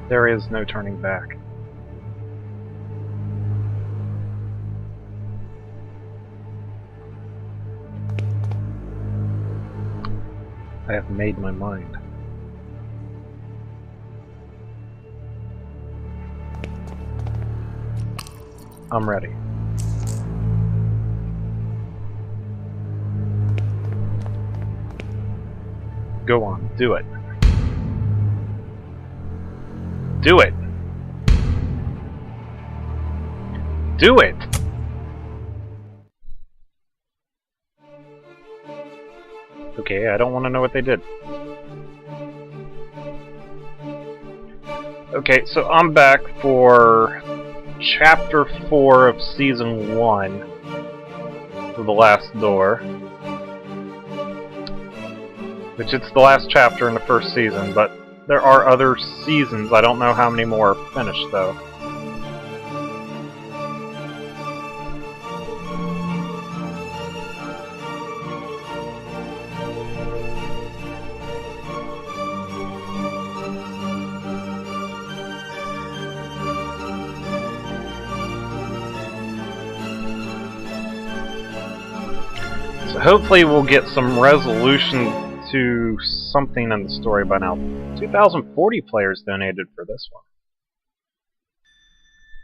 There is no turning back. I have made my mind. I'm ready. Go on, do it. Do it! Do it! Okay, I don't want to know what they did. Okay, so I'm back for Chapter 4 of Season 1 of The Last Door. Which it's the last chapter in the first season, but there are other seasons. I don't know how many more are finished, though. So hopefully we'll get some resolution to something in the story by now. 2,040 players donated for this one.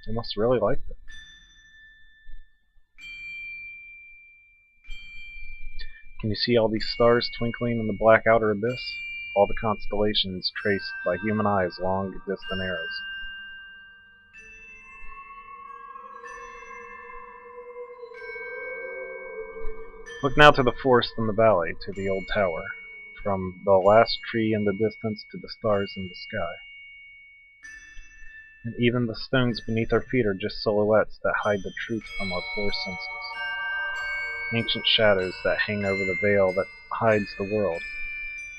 They must really like it. Can you see all these stars twinkling in the black outer abyss? All the constellations traced by human eyes, long distant arrows. Look now to the forest in the valley, to the old tower, from the last tree in the distance to the stars in the sky. And even the stones beneath our feet are just silhouettes that hide the truth from our poor senses. Ancient shadows that hang over the veil that hides the world.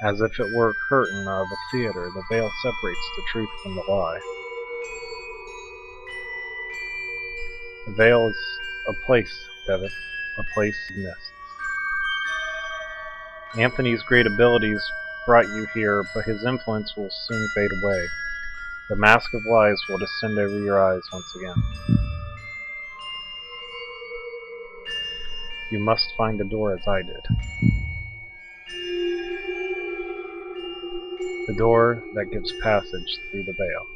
As if it were a curtain of a theater, the veil separates the truth from the lie. The veil is a place, Devitt, a place of mists. Anthony's great abilities brought you here, but his influence will soon fade away. The mask of lies will descend over your eyes once again. You must find the door as I did. The door that gives passage through the veil.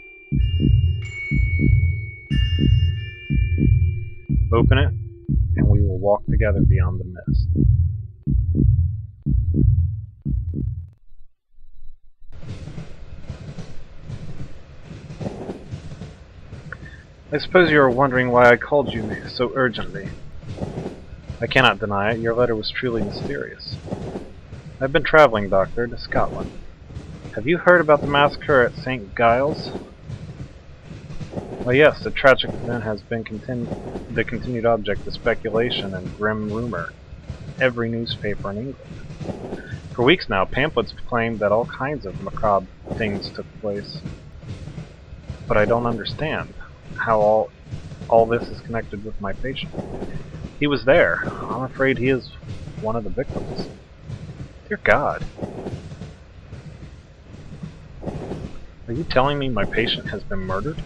Open it, and we will walk together beyond the mist. I suppose you are wondering why I called you so urgently. I cannot deny it, your letter was truly mysterious. I've been traveling, Doctor, to Scotland. Have you heard about the massacre at St. Giles? Well, yes, the tragic event has been the continued object of speculation and grim rumor. Every newspaper in England. For weeks now, pamphlets have claimed that all kinds of macabre things took place. But I don't understand how all this is connected with my patient. He was there. I'm afraid he is one of the victims. Dear God. Are you telling me my patient has been murdered?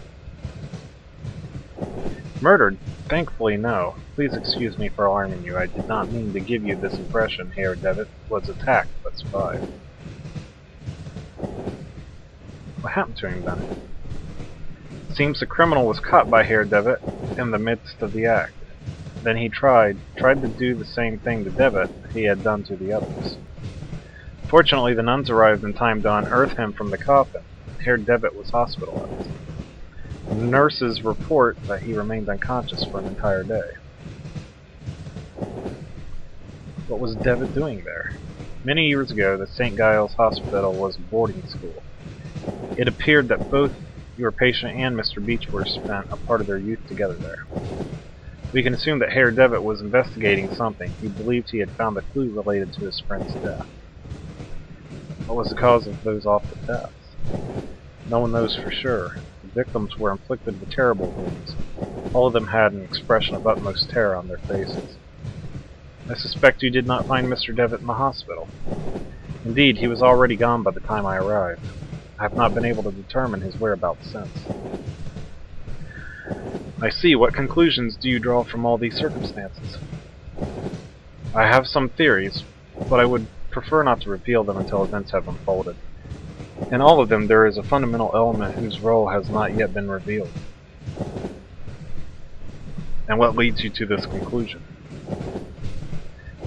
Murdered? Thankfully, no. Please excuse me for alarming you. I did not mean to give you this impression. Herr Devitt was attacked, but survived. What happened to him then? It seems the criminal was caught by Herr Devitt in the midst of the act. Then he tried to do the same thing to Devitt he had done to the others. Fortunately, the nuns arrived in time to unearth him from the coffin. Herr Devitt was hospitalized. The nurses report that he remained unconscious for an entire day. What was Devitt doing there? Many years ago, the St. Giles Hospital was a boarding school. It appeared that both your patient and Mr. Beechworth spent a part of their youth together there. We can assume that Herr Devitt was investigating something. He believed he had found a clue related to his friend's death. What was the cause of those awful deaths? No one knows for sure. The victims were inflicted with terrible wounds. All of them had an expression of utmost terror on their faces. I suspect you did not find Mr. Devitt in the hospital. Indeed, he was already gone by the time I arrived. I have not been able to determine his whereabouts since. I see. What conclusions do you draw from all these circumstances? I have some theories, but I would prefer not to reveal them until events have unfolded. In all of them, there is a fundamental element whose role has not yet been revealed. And what leads you to this conclusion?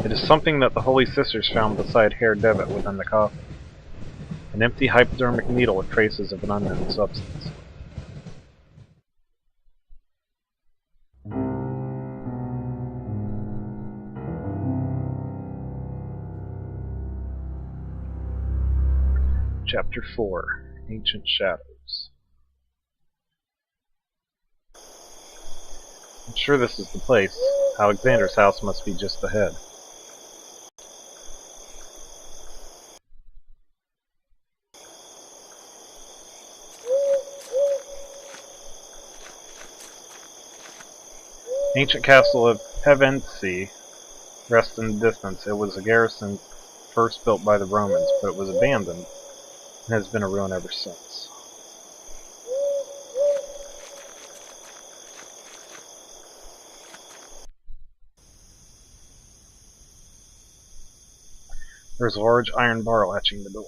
It is something that the Holy Sisters found beside Herr Devitt within the coffin. An empty hypodermic needle with traces of an unknown substance. Chapter 4: Ancient Shadows. I'm sure this is the place. Alexander's house must be just ahead. Ancient castle of Pevensey rests in the distance. It was a garrison first built by the Romans, but it was abandoned and has been a ruin ever since. There's a large iron bar latching the door.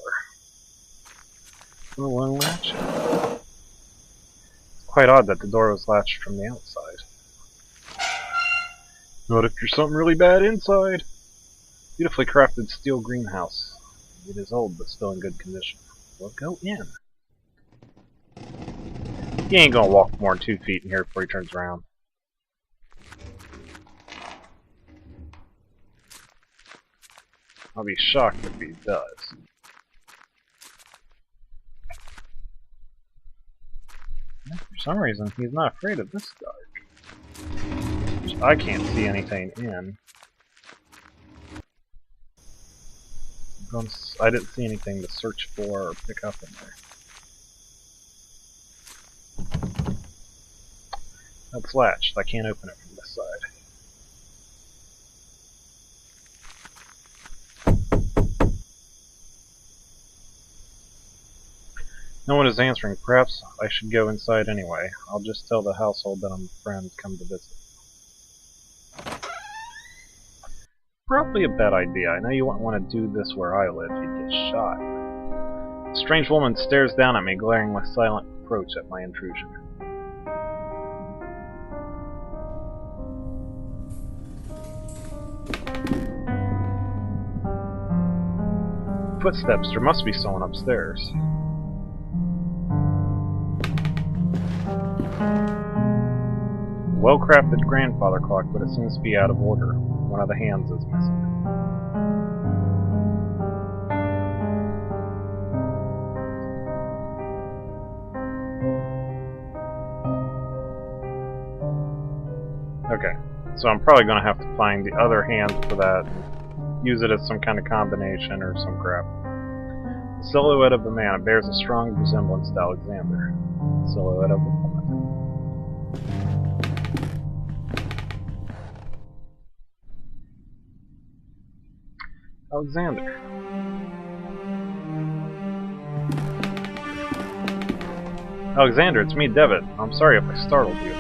Oh, one latch? It's quite odd that the door was latched from the outside. What if there's something really bad inside? Beautifully crafted steel greenhouse. It is old, but still in good condition. We'll go in. He ain't gonna walk more than 2 feet in here before he turns around. I'll be shocked if he does. For some reason, he's not afraid of this dark. Which I can't see anything in. I didn't see anything to search for or pick up in there. That's latched. I can't open it from this side. No one is answering. Perhaps I should go inside anyway. I'll just tell the household that I'm a friend come to visit. Probably a bad idea. I know you wouldn't want to do this where I live. You'd get shot. A strange woman stares down at me, glaring with silent reproach at my intrusion. Footsteps. There must be someone upstairs. Well-crafted grandfather clock, but it seems to be out of order. One of the hands is missing. Okay, so I'm probably going to have to find the other hand for that. Use it as some kind of combination or some crap. The silhouette of a man. It bears a strong resemblance to Alexander. The silhouette of a woman. Alexander. Alexander, it's me, Devitt. I'm sorry if I startled you.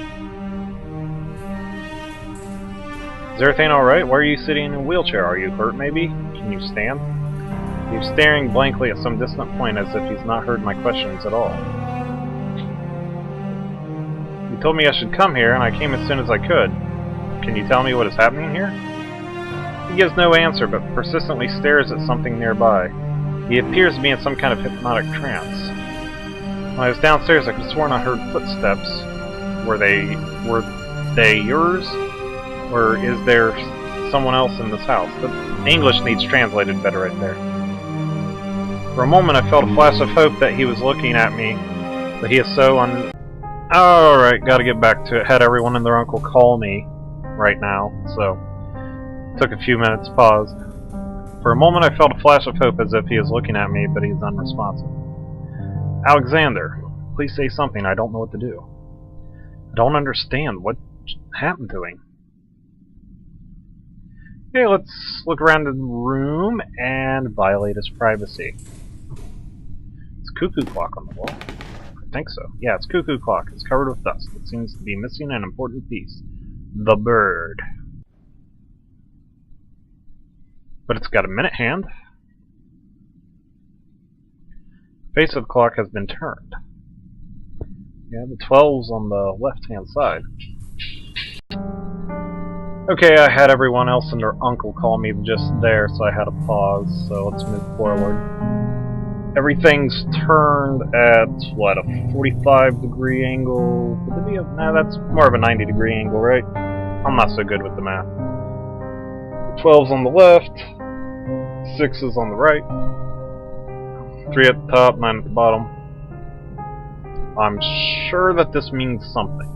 Is everything alright? Why are you sitting in a wheelchair? Are you hurt, maybe? Can you stand? He's staring blankly at some distant point as if he's not heard my questions at all. You told me I should come here, and I came as soon as I could. Can you tell me what is happening here? He gives no answer, but persistently stares at something nearby. He appears to be in some kind of hypnotic trance. When I was downstairs, I could have sworn I heard footsteps. Were they yours? Or is there someone else in this house? The English needs translated better right there. For a moment I felt a flash of hope that he was looking at me, but he is so Alright, gotta get back to it. Had everyone and their uncle call me right now, so took a few minutes, paused. For a moment I felt a flash of hope as if he is looking at me, but he is unresponsive. Alexander, please say something. I don't know what to do. I don't understand. What happened to him? Okay, let's look around the room and violate his privacy. Let's cuckoo clock on the wall. I think so. Yeah, it's cuckoo clock. It's covered with dust. It seems to be missing an important piece. The bird. But it's got a minute hand. Face of the clock has been turned. Yeah, the 12's on the left-hand side. Okay, I had everyone else and their uncle call me just there, so I had to pause, so let's move forward. Everything's turned at, what, a 45-degree angle? Would it be a... Nah, that's more of a 90-degree angle, right? I'm not so good with the math. 12's on the left, 6 is on the right, 3 at the top, 9 at the bottom. I'm sure that this means something.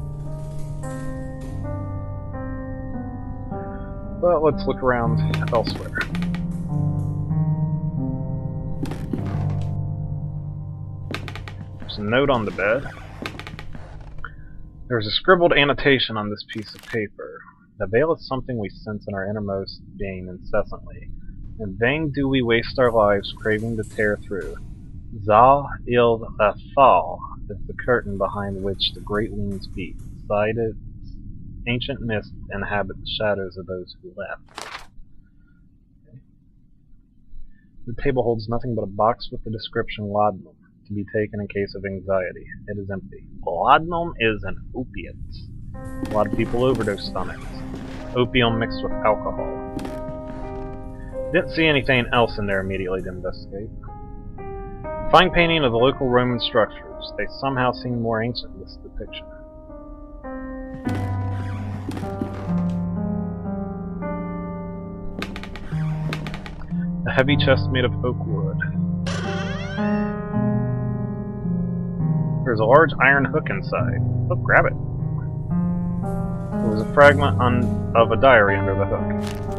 But let's look around elsewhere. There's a note on the bed. There's a scribbled annotation on this piece of paper. The veil is something we sense in our innermost being incessantly. In vain do we waste our lives craving to tear through. Za il Athal is the curtain behind which the great wings beat. Inside its ancient mist inhabit the shadows of those who left. Okay. The table holds nothing but a box with the description laudanum, to be taken in case of anxiety. It is empty. Laudanum is an opiate. A lot of people overdosed on it. Opium mixed with alcohol. Didn't see anything else in there immediately to investigate. Fine painting of the local Roman structures. They somehow seem more ancient in this depiction. A heavy chest made of oak wood. There's a large iron hook inside. Oh, grab it. There was a fragment of a diary under the hook.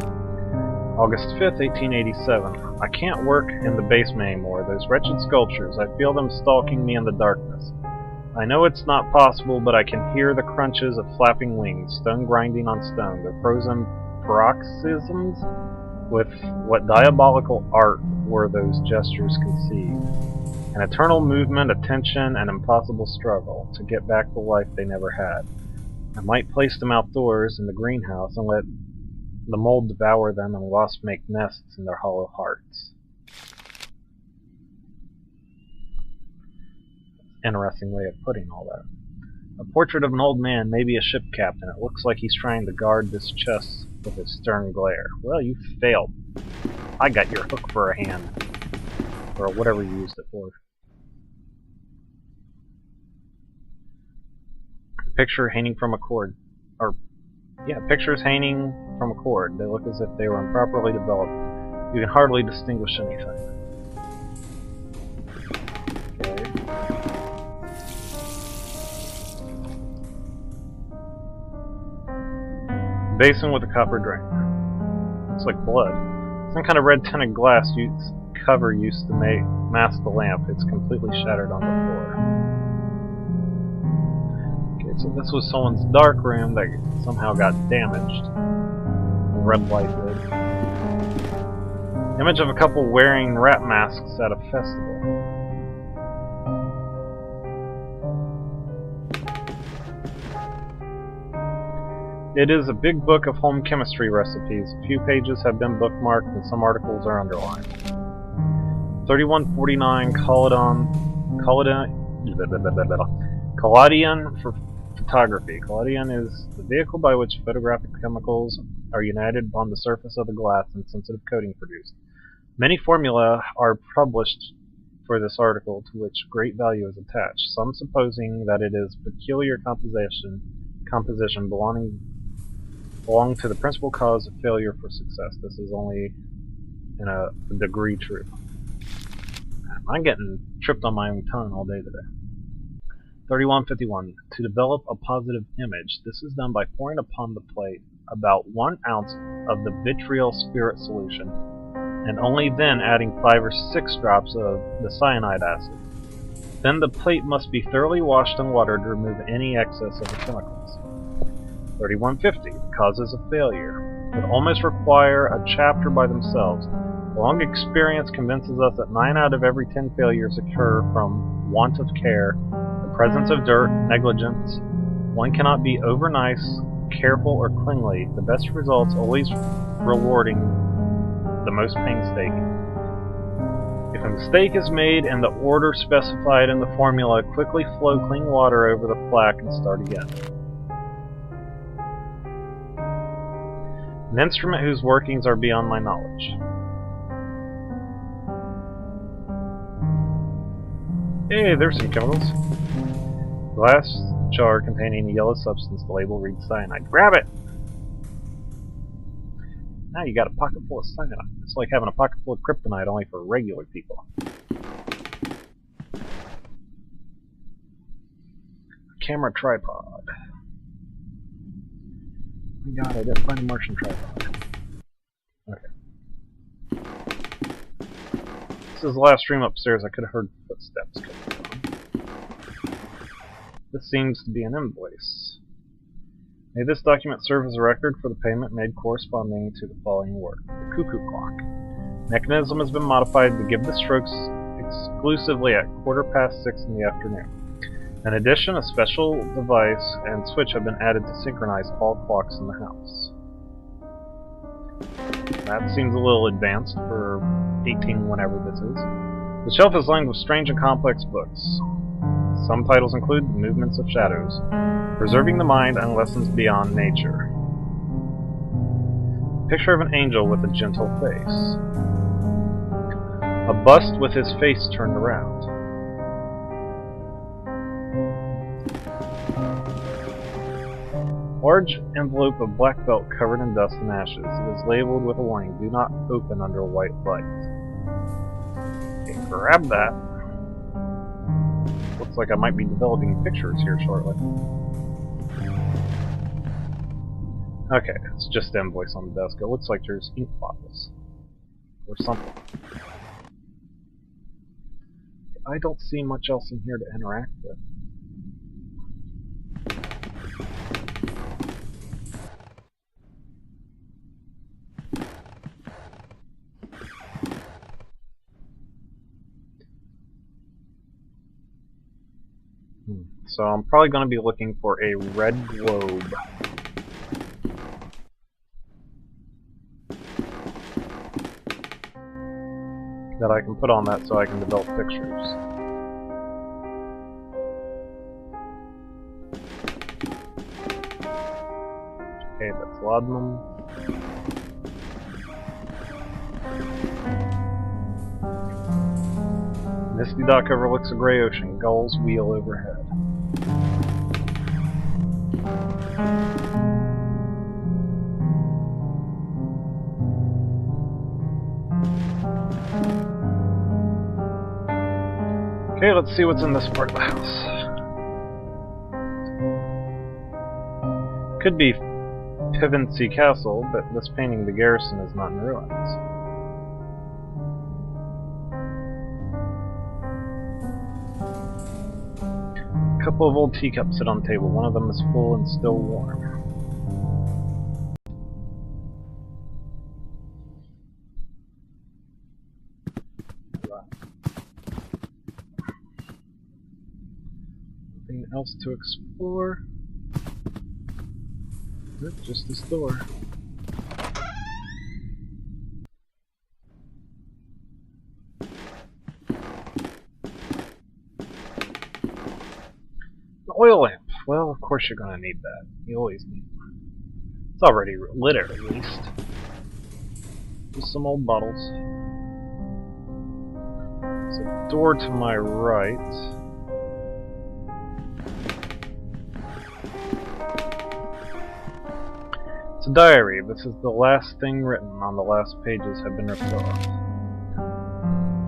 August 5th, 1887. I can't work in the basement anymore. Those wretched sculptures, I feel them stalking me in the darkness. I know it's not possible, but I can hear the crunches of flapping wings, stone grinding on stone, the frozen paroxysms. With what diabolical art were those gestures conceived? An eternal movement, a tension, an impossible struggle to get back the life they never had. I might place them outdoors in the greenhouse and let the mold devour them and wasps make nests in their hollow hearts. Interesting way of putting all that. A portrait of an old man, maybe a ship captain. It looks like he's trying to guard this chest with a stern glare. Well, you failed. I got your hook for a hand. Or whatever you used it for. Picture hanging from a cord. Pictures hanging from a cord. They look as if they were improperly developed. You can hardly distinguish anything. Okay. Basin with a copper drain. Looks like blood. Some kind of red tinted glass cover used to mask the lamp. It's completely shattered on the floor. So this was someone's dark room that somehow got damaged. The red light did. Image of a couple wearing rat masks at a festival. It is a big book of home chemistry recipes. A few pages have been bookmarked and some articles are underlined. 3149 Collodion for photography. Collodion is the vehicle by which photographic chemicals are united on the surface of the glass and sensitive coating produced. Many formulae are published for this article to which great value is attached, some supposing that it is peculiar composition belong to the principal cause of failure for success. This is only in a degree true. I'm getting tripped on my own tongue all day today. 3151. To develop a positive image, this is done by pouring upon the plate about 1 ounce of the vitriol spirit solution, and only then adding 5 or 6 drops of the cyanide acid. Then the plate must be thoroughly washed in water to remove any excess of the chemicals. 3150. The causes of failure would almost require a chapter by themselves. Long experience convinces us that 9 out of every 10 failures occur from want of care, the presence of dirt, negligence. One cannot be over nice, careful, or cleanly. The best results always rewarding the most painstaking. If a mistake is made in the order specified in the formula, quickly flow clean water over the plaque and start again. An instrument whose workings are beyond my knowledge. Hey, there's some chemicals. Glass jar containing a yellow substance. The label reads cyanide. Grab it! Now you got a pocket full of cyanide. It's like having a pocket full of kryptonite only for regular people. Camera tripod. Oh my god, I didn't find a Martian tripod. Okay. This is the last stream upstairs. I could have heard footsteps coming from. This seems to be an invoice. May this document serve as a record for the payment made corresponding to the following work. The cuckoo clock. Mechanism has been modified to give the strokes exclusively at 6:15 in the afternoon. In addition, a special device and switch have been added to synchronize all clocks in the house. That seems a little advanced for 18 whenever this is. The shelf is lined with strange and complex books. Some titles include The Movements of Shadows, Preserving the Mind, and Lessons Beyond Nature. Picture of an angel with a gentle face. A bust with his face turned around. Large envelope of black felt covered in dust and ashes. It is labeled with a warning, do not open under a white light. Okay, grab that. Looks like I might be developing pictures here shortly. Okay, it's just the invoice on the desk. It looks like there's ink bottles. Or something. I don't see much else in here to interact with. So I'm probably going to be looking for a red globe. That I can put on that so I can develop pictures. Okay, that's laudanum. Misty dock overlooks a gray ocean. Gulls wheel overhead. Okay, let's see what's in this part of the house. Could be Pevensey Castle, but this painting, the garrison, is not in ruins. A couple of old teacups sit on the table. One of them is full and still warm. Nothing else to explore. Nope, just this door. An oil lamp. Well, of course you're gonna need that. You always need one. It's already lit at least. Just some old bottles. There's a door to my right. It's a diary. This is the last thing written. On the last pages have been ripped off.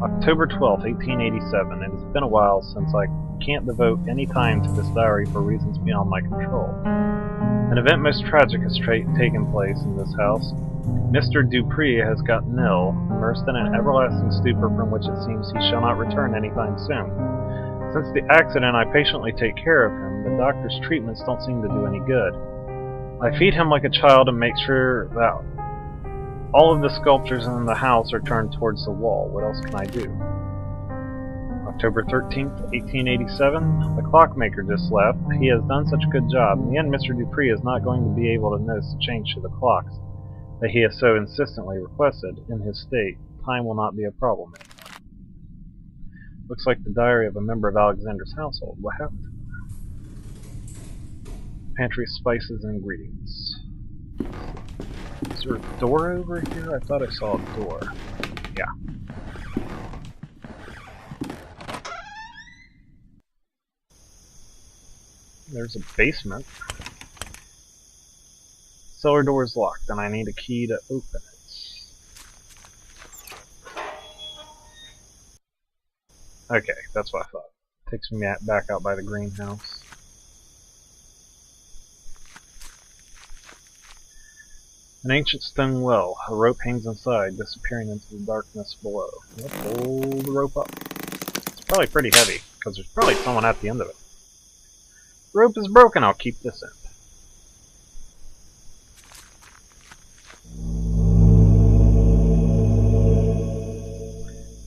October 12th, 1887. It has been a while since I can't devote any time to this diary for reasons beyond my control. An event most tragic has taken place in this house. Mr. Dupree has gotten ill, immersed in an everlasting stupor from which it seems he shall not return anytime soon. Since the accident, I patiently take care of him. The doctor's treatments don't seem to do any good. I feed him like a child and make sure that All of the sculptures in the house are turned towards the wall. What else can I do? October 13th, 1887. The clockmaker just left. He has done such a good job. In the end, Mr. Dupree is not going to be able to notice the change to the clocks that he has so insistently requested. In his state, time will not be a problem anymore. Looks like the diary of a member of Alexander's household. What happened to him? Pantry of spices and ingredients. Is there a door over here? I thought I saw a door. Yeah. There's a basement. Cellar door is locked, and I need a key to open it. Okay, that's what I thought. Takes me back out by the greenhouse. An ancient stone well. A rope hangs inside, disappearing into the darkness below. Let's pull the rope up. It's probably pretty heavy, because there's probably someone at the end of it. Rope is broken, I'll keep this end.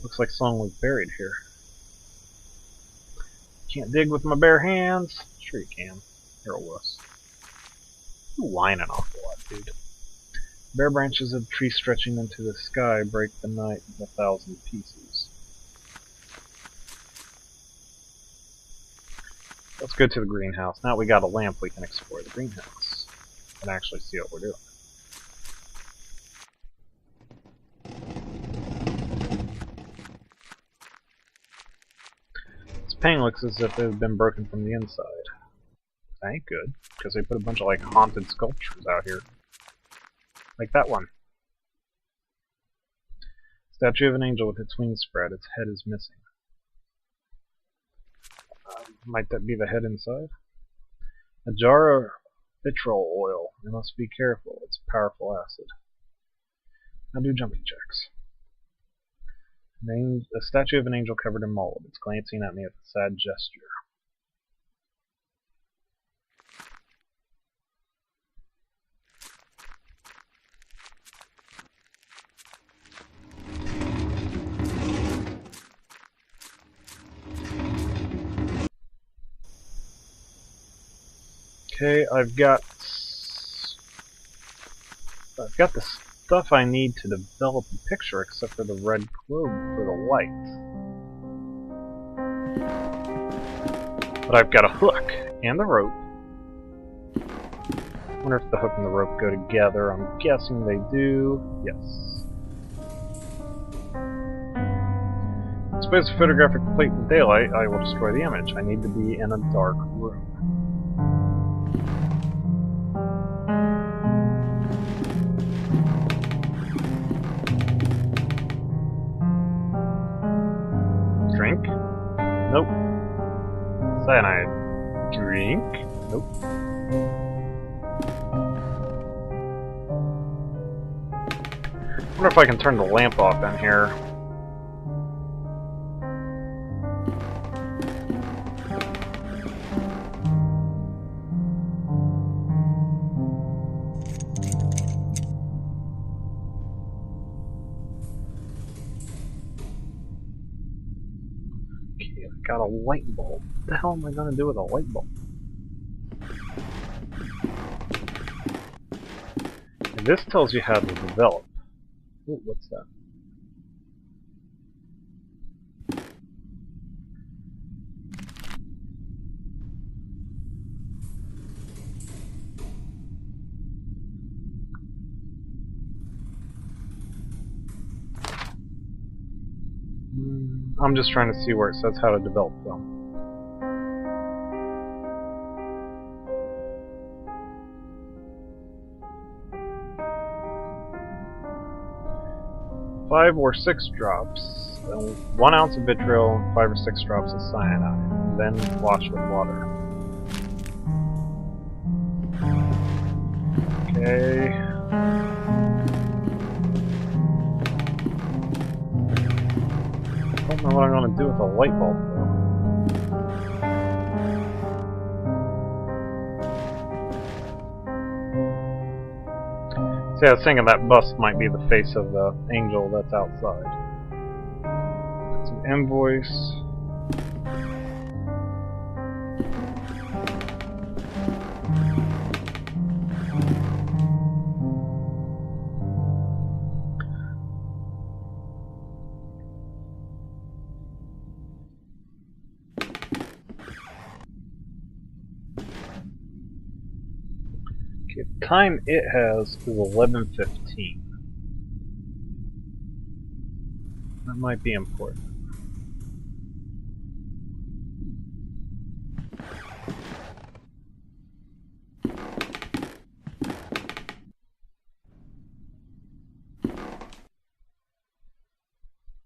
Looks like someone was buried here. Can't dig with my bare hands. Sure you can. Here it was. You're whining an awful lot, dude. Bare branches of the tree stretching into the sky break the night in 1,000 pieces. Let's go to the greenhouse. Now we got a lamp, we can explore the greenhouse and actually see what we're doing. This painting looks as if it had been broken from the inside. That ain't good, because they put a bunch of like haunted sculptures out here. Like that one. Statue of an angel with its wings spread, its head is missing. Might that be the head inside? A jar of vitriol oil. I must be careful, it's a powerful acid. Now do jumping jacks. A statue of an angel covered in mold. It's glancing at me with a sad gesture. Okay, I've got the stuff I need to develop a picture, except for the red globe for the light. But I've got a hook and the rope. I wonder if the hook and the rope go together. I'm guessing they do. Yes. Suppose a photographic plate in daylight, I will destroy the image. I need to be in a dark room. Drink? Nope. Cyanide. Drink? Nope. I wonder if I can turn the lamp off in here. Got a light bulb. What the hell am I going to do with a light bulb? And this tells you how to develop. Ooh, what's that? I'm just trying to see where it says how to develop film. Five or 6 drops, 1 ounce of vitriol, and 5 or 6 drops of cyanide. Then wash with water. Okay. I don't know what I'm going to do with a light bulb, though. See, I was thinking that bust might be the face of the angel that's outside. It's an invoice. Okay, the time it has is 11:15. That might be important.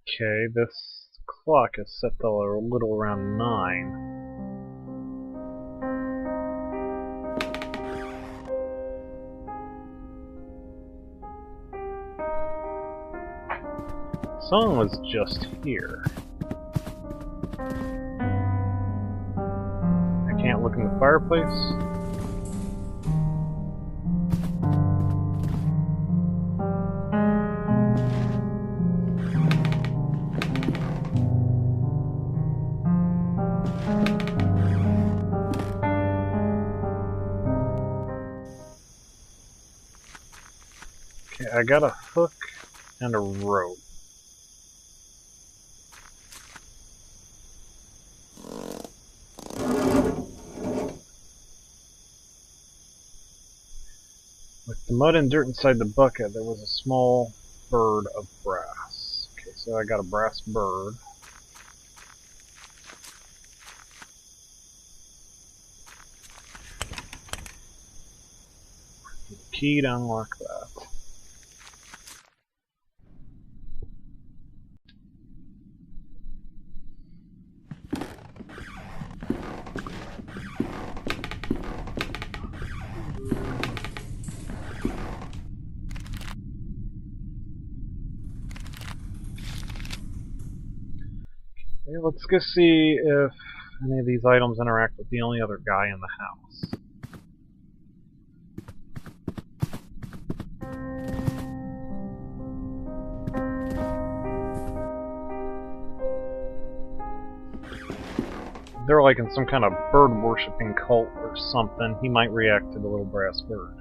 Okay, this clock is set to a little around 9. Someone was just here. I can't look in the fireplace. Okay, I got a hook and a rope. With the mud and dirt inside the bucket, there was a small bird of brass. Okay, so I got a brass bird. Key to unlock that. Okay, let's go see if any of these items interact with the only other guy in the house. They're like in some kind of bird-worshipping cult or something. He might react to the little brass bird.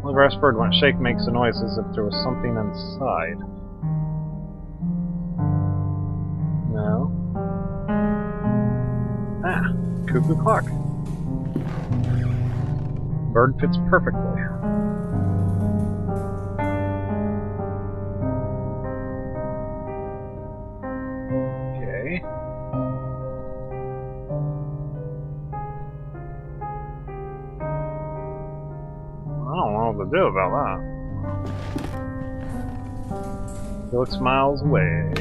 The brass bird, when it shakes, makes a noise as if there was something inside. No. Ah, cuckoo clock. Bird fits perfectly. Okay. I don't know what to do about that. He looks miles away.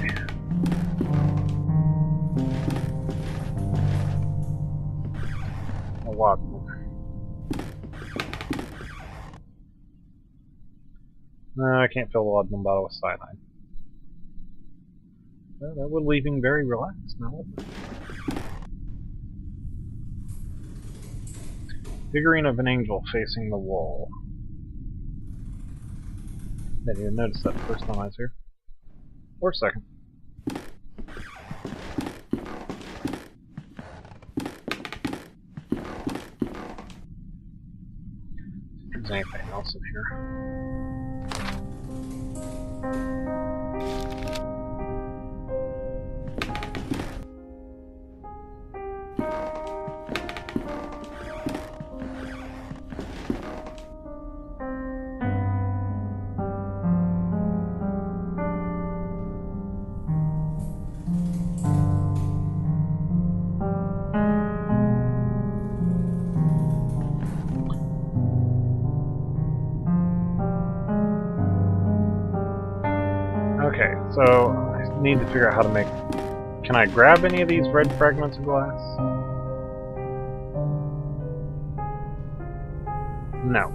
A lot more. No, I can't fill the laudanum bottle with cyanide. Well, that would leave him very relaxed now, wouldn't it? Figurine of an angel facing the wall. Didn't even notice that the first time I was here. Or second. If there's anything else in here. Okay, so I need to figure out how to make... Can I grab any of these red fragments of glass? No.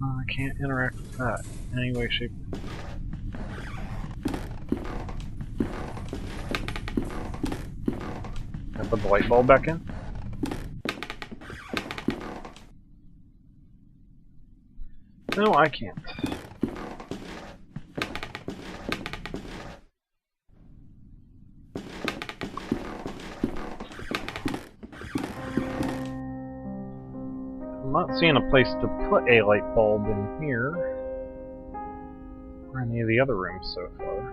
I can't interact with that in any way, shape, or form. Can I put the light bulb back in? No, I can't. I'm not seeing a place to put a light bulb in here, or any of the other rooms so far.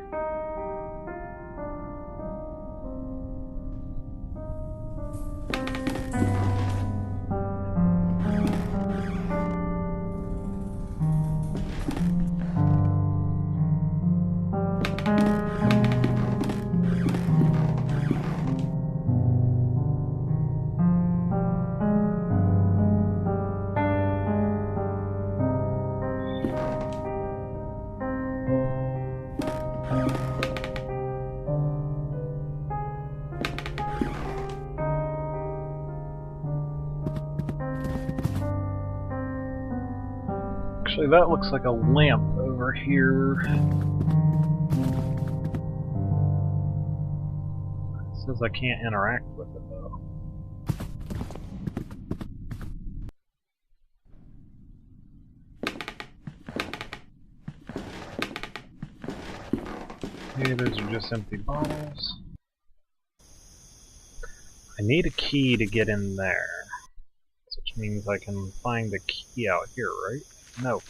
Actually, that looks like a lamp over here. It says I can't interact with it, though. Okay, those are just empty bottles. I need a key to get in there, which means I can find the key out here, right? No.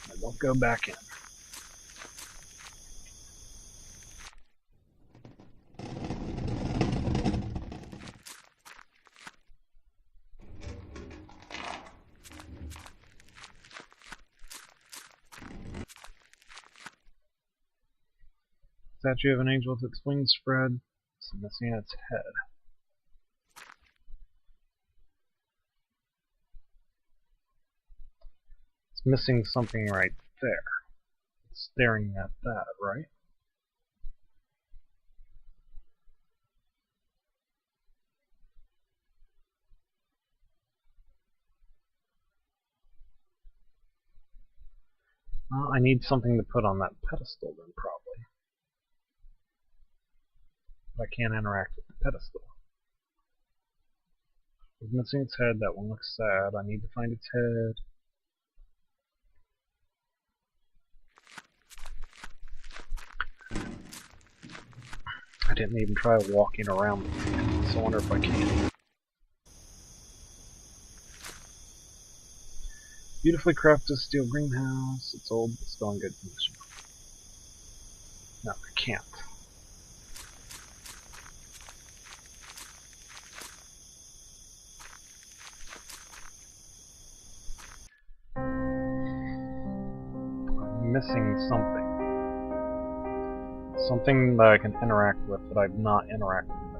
I won't go back in. Statue of an angel with its wings spread, it's missing its head. It's missing something right there. It's staring at that, right? Well, I need something to put on that pedestal then, probably. But I can't interact with the pedestal. It's missing its head, that one looks sad. I need to find its head. I didn't even try walking around, so I wonder if I can. Beautifully crafted steel greenhouse. It's old, but still in good condition. No, I can't. I'm missing something. Something that I can interact with that I've not interacted with